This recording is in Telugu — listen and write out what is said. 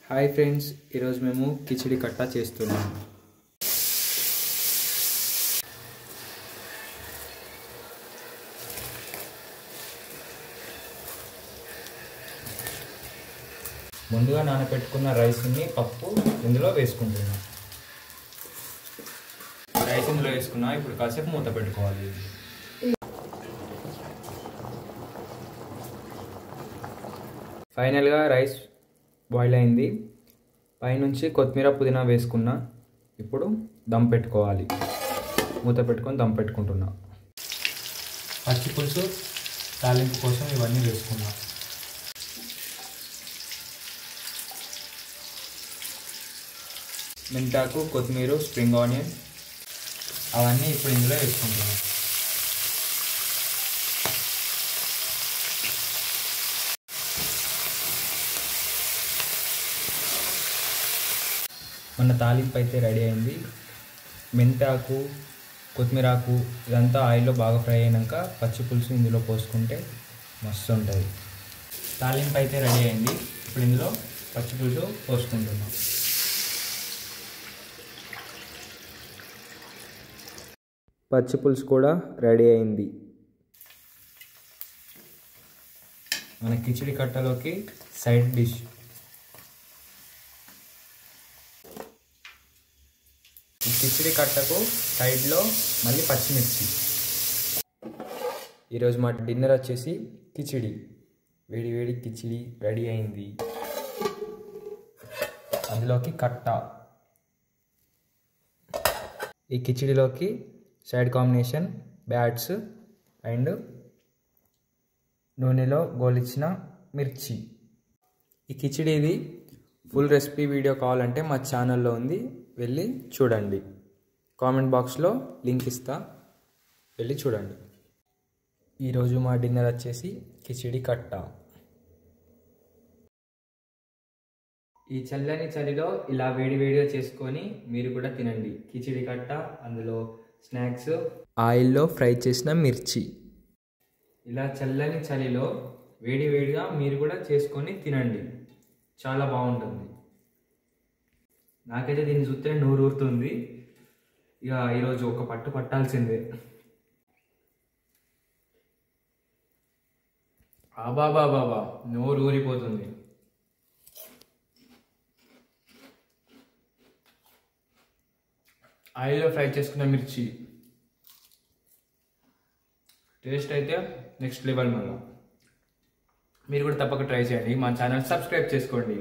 హాయ్ ఫ్రెండ్స్, ఈరోజు మేము కిచిడి కట్టా చేస్తున్నాం. ముందుగా నానబెట్టుకున్న రైస్ని పప్పు ఇందులో వేసుకుంటున్నాం. రైస్ ఇందులో వేసుకున్నా. ఇప్పుడు కాసేపు మూత పెట్టుకోవాలి. ఫైనల్గా రైస్ బాయిల్ అయింది. పైనుంచి కొత్తిమీర పుదీనా వేసుకున్నా. ఇప్పుడు దమ్ పెట్టుకోవాలి. మూత పెట్టుకొని దమ్ పెట్టుకుంటున్నా. పచ్చి పులుసు తాలింపు కోసం ఇవన్నీ వేసుకున్నా. మెంతాకు, కొత్తిమీర, స్ప్రింగ్ ఆనియన్ అవన్నీ ఇప్పుడు ఇందులో వేసుకుంటున్నాం. మన తాలింపు అయితే రెడీ అయింది. మెంతాకు, కొత్తిమీరాకు ఇదంతా ఆయిల్లో బాగా ఫ్రై అయినాక పచ్చి పులుసు ఇందులో పోసుకుంటే మస్తు ఉంటుంది. తాలింపు అయితే రెడీ అయింది. ఇప్పుడు ఇందులో పచ్చి పులుసు పోసుకుంటున్నాం. పచ్చి పులుసు కూడా రెడీ అయింది. మన కిచిడి కట్టలోకి సైడ్ డిష్. ఈ కిచిడి కట్టకు సైడ్లో మళ్ళీ పచ్చిమిర్చి. ఈరోజు మా డిన్నర్ వచ్చేసి కిచిడి. వేడి వేడి కిచిడి రెడీ అయింది. అందులోకి కట్ట. ఈ కిచిడిలోకి సైడ్ కాంబినేషన్ బ్యాట్స్ అండ్ నూనెలో గోలిచ్చిన మిర్చి. ఈ కిచిడిది ఫుల్ రెసిపీ వీడియో కావాలంటే మా ఛానల్లో ఉంది, వెళ్ళి చూడండి. కామెంట్ బాక్స్లో లింక్ ఇస్తా, వెళ్ళి చూడండి. ఈరోజు మా డిన్నర్ వచ్చేసి కిచిడి కట్ట. ఈ చల్లని చలిలో ఇలా వేడి వేడిగా చేసుకొని మీరు కూడా తినండి. కిచిడి కట్ట, అందులో స్నాక్స్, ఆయిల్లో ఫ్రై చేసిన మిర్చి. ఇలా చల్లని చలిలో వేడి వేడిగా మీరు కూడా చేసుకొని తినండి. చాలా బాగుంటుంది. నాకైతే దీన్ని చూస్తే నోరు ఊరుతుంది. ఇక ఈరోజు ఒక పట్టు పట్టాల్సిందే. బాబా నోరు ఊరిపోతుంది. ఆయిల్లో ఫ్రై చేసుకున్న మిర్చి టేస్ట్ అయితే నెక్స్ట్ లెవెల్. మళ్ళీ మీరు కూడా తప్పక ట్రై చేయండి. మా ఛానల్ సబ్స్క్రైబ్ చేసుకోండి.